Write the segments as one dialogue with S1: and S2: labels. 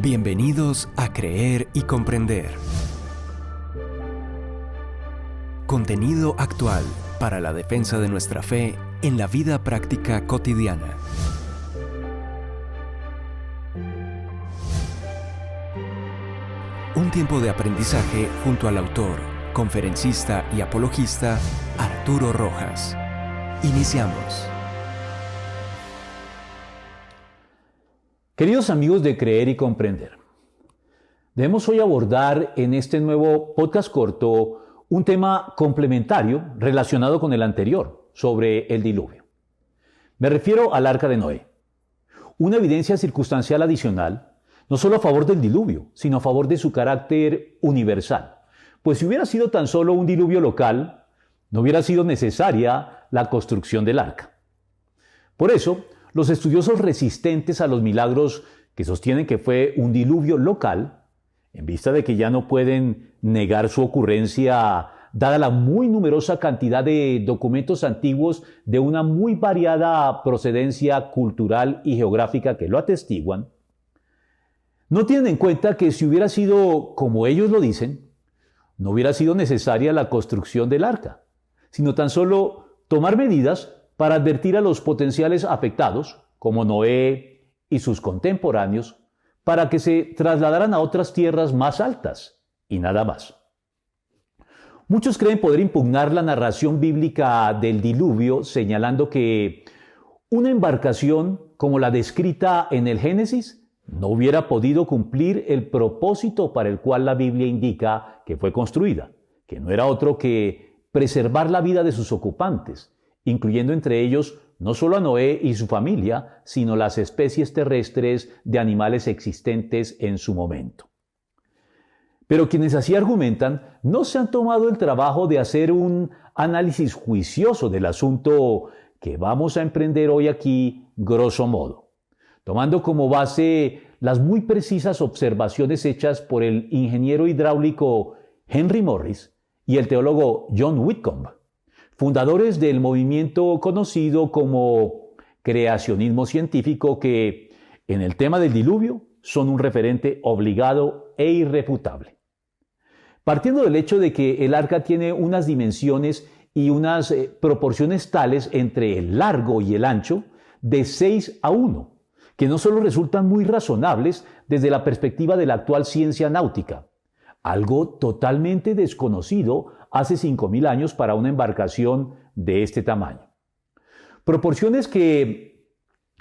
S1: Bienvenidos a Creer y Comprender. Contenido actual para la defensa de nuestra fe en la vida práctica cotidiana. Un tiempo de aprendizaje junto al autor, conferencista y apologista Arturo Rojas. Iniciamos.
S2: Queridos amigos de Creer y Comprender, debemos hoy abordar en este nuevo podcast corto un tema complementario relacionado con el anterior, sobre el diluvio. Me refiero al Arca de Noé, una evidencia circunstancial adicional, no solo a favor del diluvio, sino a favor de su carácter universal. Pues si hubiera sido tan solo un diluvio local, no hubiera sido necesaria la construcción del arca. Por eso, los estudiosos resistentes a los milagros que sostienen que fue un diluvio local, en vista de que ya no pueden negar su ocurrencia dada la muy numerosa cantidad de documentos antiguos de una muy variada procedencia cultural y geográfica que lo atestiguan, no tienen en cuenta que si hubiera sido como ellos lo dicen, no hubiera sido necesaria la construcción del arca, sino tan solo tomar medidas para advertir a los potenciales afectados, como Noé y sus contemporáneos, para que se trasladaran a otras tierras más altas, y nada más. Muchos creen poder impugnar la narración bíblica del diluvio, señalando que una embarcación como la descrita en el Génesis no hubiera podido cumplir el propósito para el cual la Biblia indica que fue construida, que no era otro que preservar la vida de sus ocupantes, incluyendo entre ellos no solo a Noé y su familia, sino las especies terrestres de animales existentes en su momento. Pero quienes así argumentan no se han tomado el trabajo de hacer un análisis juicioso del asunto que vamos a emprender hoy aquí, grosso modo, tomando como base las muy precisas observaciones hechas por el ingeniero hidráulico Henry Morris y el teólogo John Whitcomb, fundadores del movimiento conocido como creacionismo científico, que en el tema del diluvio son un referente obligado e irrefutable. Partiendo del hecho de que el arca tiene unas dimensiones y unas proporciones tales entre el largo y el ancho de 6:1, que no solo resultan muy razonables desde la perspectiva de la actual ciencia náutica, algo totalmente desconocido hace 5.000 años para una embarcación de este tamaño. Proporciones que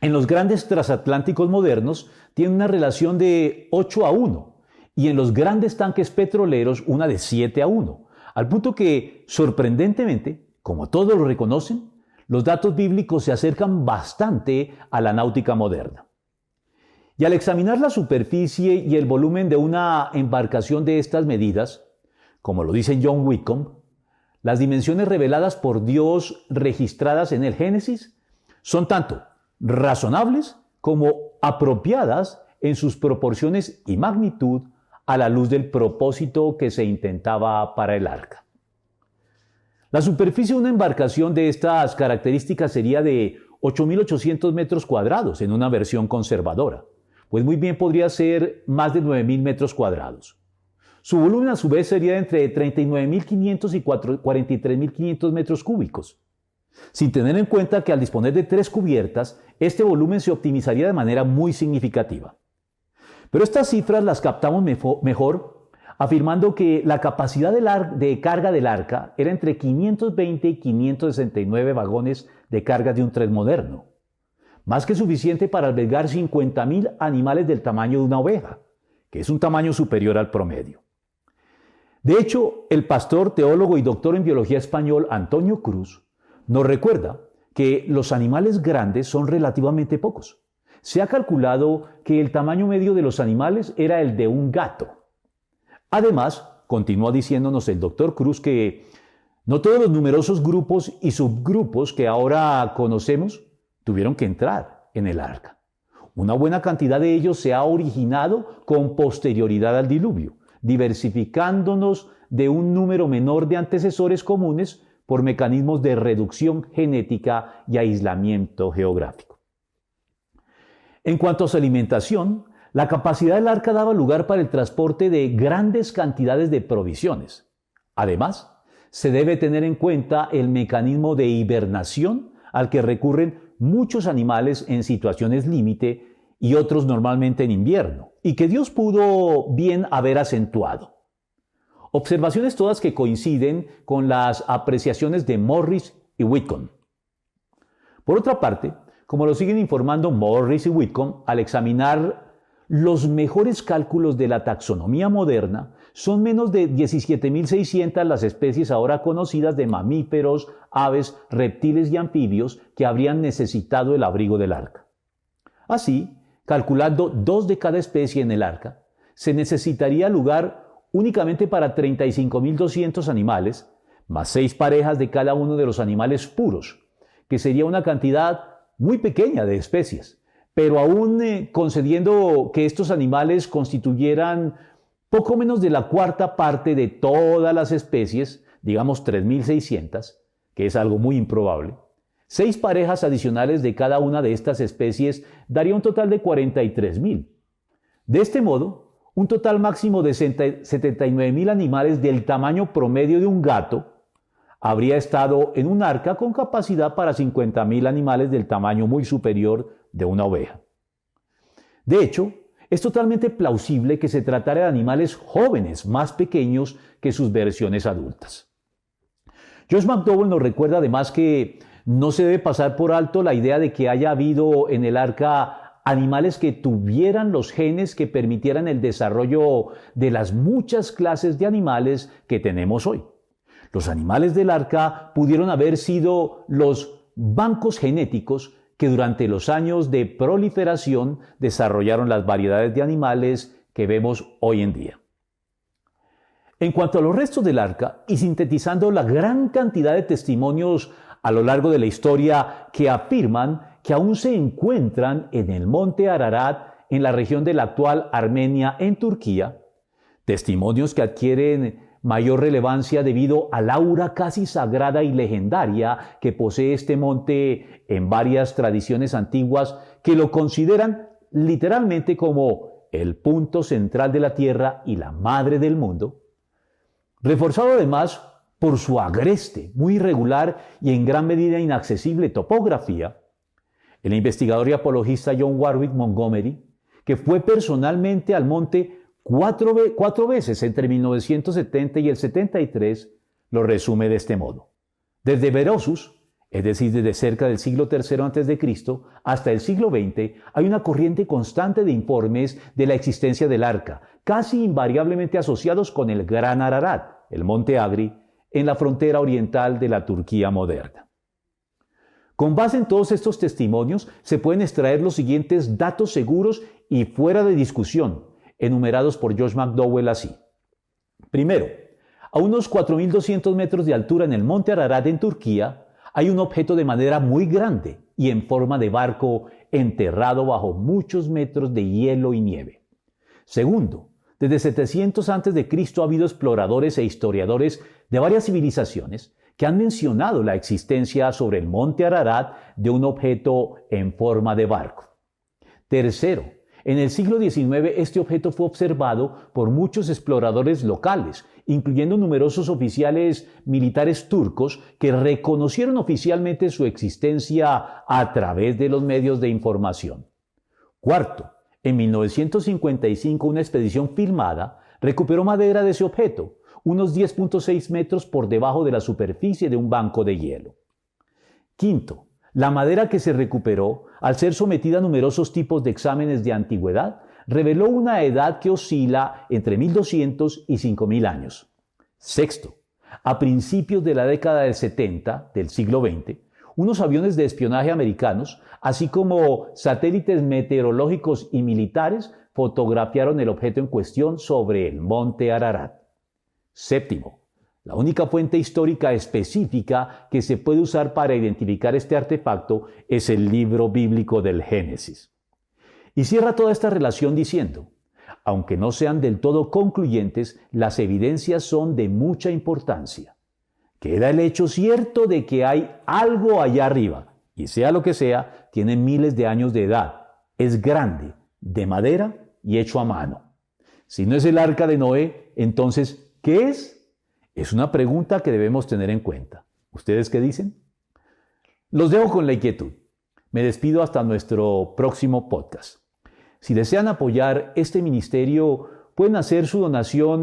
S2: en los grandes transatlánticos modernos tienen una relación de 8:1 y en los grandes tanques petroleros una de 7:1, al punto que, sorprendentemente, como todos lo reconocen, los datos bíblicos se acercan bastante a la náutica moderna. Y al examinar la superficie y el volumen de una embarcación de estas medidas, como lo dice John Whitcomb, las dimensiones reveladas por Dios registradas en el Génesis son tanto razonables como apropiadas en sus proporciones y magnitud a la luz del propósito que se intentaba para el arca. La superficie de una embarcación de estas características sería de 8.800 metros cuadrados en una versión conservadora, pues muy bien podría ser más de 9.000 metros cuadrados. Su volumen a su vez sería de entre 39.500 y 43.500 metros cúbicos, sin tener en cuenta que al disponer de 3 cubiertas, este volumen se optimizaría de manera muy significativa. Pero estas cifras las captamos mejor afirmando que la capacidad de carga del arca era entre 520 y 569 vagones de carga de un tren moderno, más que suficiente para albergar 50.000 animales del tamaño de una oveja, que es un tamaño superior al promedio. De hecho, el pastor, teólogo y doctor en biología español Antonio Cruz nos recuerda que los animales grandes son relativamente pocos. Se ha calculado que el tamaño medio de los animales era el de un gato. Además, continúa diciéndonos el doctor Cruz que no todos los numerosos grupos y subgrupos que ahora conocemos tuvieron que entrar en el arca. Una buena cantidad de ellos se ha originado con posterioridad al diluvio, diversificándonos de un número menor de antecesores comunes por mecanismos de reducción genética y aislamiento geográfico. En cuanto a su alimentación, La capacidad del arca daba lugar para el transporte de grandes cantidades de provisiones. Además, se debe tener en cuenta el mecanismo de hibernación al que recurren muchos animales en situaciones límite y otros normalmente en invierno, y que Dios pudo bien haber acentuado. Observaciones todas que coinciden con las apreciaciones de Morris y Whitcomb. Por otra parte, como lo siguen informando Morris y Whitcomb, al examinar los mejores cálculos de la taxonomía moderna, son menos de 17.600 las especies ahora conocidas de mamíferos, aves, reptiles y anfibios que habrían necesitado el abrigo del arca. Así, calculando 2 de cada especie en el arca, se necesitaría lugar únicamente para 35.200 animales, más 6 parejas de cada uno de los animales puros, que sería una cantidad muy pequeña de especies, pero aún concediendo que estos animales constituyeran poco menos de la cuarta parte de todas las especies, digamos 3.600, que es algo muy improbable, 6 parejas adicionales de cada una de estas especies daría un total de 43.000. De este modo, un total máximo de 79.000 animales del tamaño promedio de un gato habría estado en un arca con capacidad para 50.000 animales del tamaño muy superior de una oveja. De hecho, es totalmente plausible que se tratara de animales jóvenes, más pequeños que sus versiones adultas. Josh McDowell nos recuerda además que no se debe pasar por alto la idea de que haya habido en el arca animales que tuvieran los genes que permitieran el desarrollo de las muchas clases de animales que tenemos hoy. Los animales del arca pudieron haber sido los bancos genéticos que durante los años de proliferación desarrollaron las variedades de animales que vemos hoy en día. En cuanto a los restos del arca, y sintetizando la gran cantidad de testimonios a lo largo de la historia que afirman que aún se encuentran en el monte Ararat, en la región de la actual Armenia, en Turquía, testimonios que adquieren mayor relevancia debido al aura casi sagrada y legendaria que posee este monte en varias tradiciones antiguas que lo consideran literalmente como el punto central de la tierra y la madre del mundo, reforzado además por su agreste, muy irregular y en gran medida inaccesible topografía. El investigador y apologista John Warwick Montgomery, que fue personalmente al monte cuatro veces entre 1970 y el 73, lo resume de este modo. Desde Berosus, es decir, desde cerca del siglo III a.C., hasta el siglo XX, hay una corriente constante de informes de la existencia del arca, casi invariablemente asociados con el Gran Ararat, el monte Agri, en la frontera oriental de la Turquía moderna. Con base en todos estos testimonios, se pueden extraer los siguientes datos seguros y fuera de discusión, enumerados por Josh McDowell así. Primero, a unos 4.200 metros de altura en el monte Ararat en Turquía, hay un objeto de madera muy grande y en forma de barco enterrado bajo muchos metros de hielo y nieve. Segundo, desde 700 a.C. ha habido exploradores e historiadores de varias civilizaciones que han mencionado la existencia sobre el monte Ararat de un objeto en forma de barco. Tercero, en el siglo XIX este objeto fue observado por muchos exploradores locales, incluyendo numerosos oficiales militares turcos que reconocieron oficialmente su existencia a través de los medios de información. Cuarto, en 1955 una expedición filmada recuperó madera de ese objeto, unos 10.6 metros por debajo de la superficie de un banco de hielo. Quinto, la madera que se recuperó, al ser sometida a numerosos tipos de exámenes de antigüedad, reveló una edad que oscila entre 1.200 y 5.000 años. Sexto, a principios de la década del 70 del siglo XX, unos aviones de espionaje americanos, así como satélites meteorológicos y militares, fotografiaron el objeto en cuestión sobre el monte Ararat. Séptimo, la única fuente histórica específica que se puede usar para identificar este artefacto es el libro bíblico del Génesis. Y cierra toda esta relación diciendo, aunque no sean del todo concluyentes, las evidencias son de mucha importancia. Queda el hecho cierto de que hay algo allá arriba, y sea lo que sea, tiene miles de años de edad, es grande, de madera y hecho a mano. Si no es el arca de Noé, entonces, ¿qué es? Es una pregunta que debemos tener en cuenta. ¿Ustedes qué dicen? Los dejo con la inquietud. Me despido hasta nuestro próximo podcast. Si desean apoyar este ministerio, pueden hacer su donación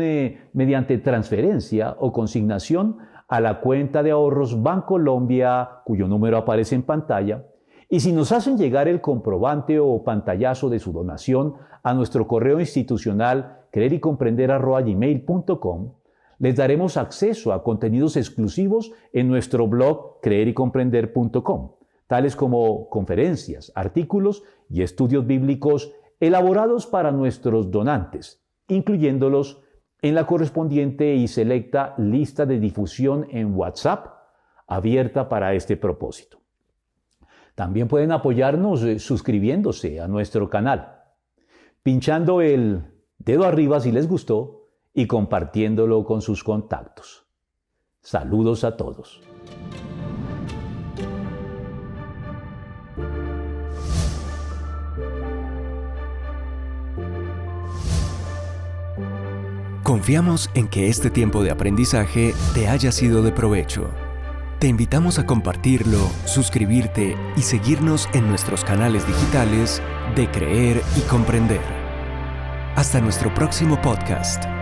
S2: mediante transferencia o consignación a la cuenta de ahorros Bancolombia, cuyo número aparece en pantalla. Y si nos hacen llegar el comprobante o pantallazo de su donación a nuestro correo institucional creerycomprender@gmail.com, les daremos acceso a contenidos exclusivos en nuestro blog creerycomprender.com, tales como conferencias, artículos y estudios bíblicos elaborados para nuestros donantes, incluyéndolos en la correspondiente y selecta lista de difusión en WhatsApp abierta para este propósito. También pueden apoyarnos suscribiéndose a nuestro canal, pinchando el dedo arriba si les gustó y compartiéndolo con sus contactos. Saludos a todos.
S1: Confiamos en que este tiempo de aprendizaje te haya sido de provecho. Te invitamos a compartirlo, suscribirte y seguirnos en nuestros canales digitales de Creer y Comprender. Hasta nuestro próximo podcast.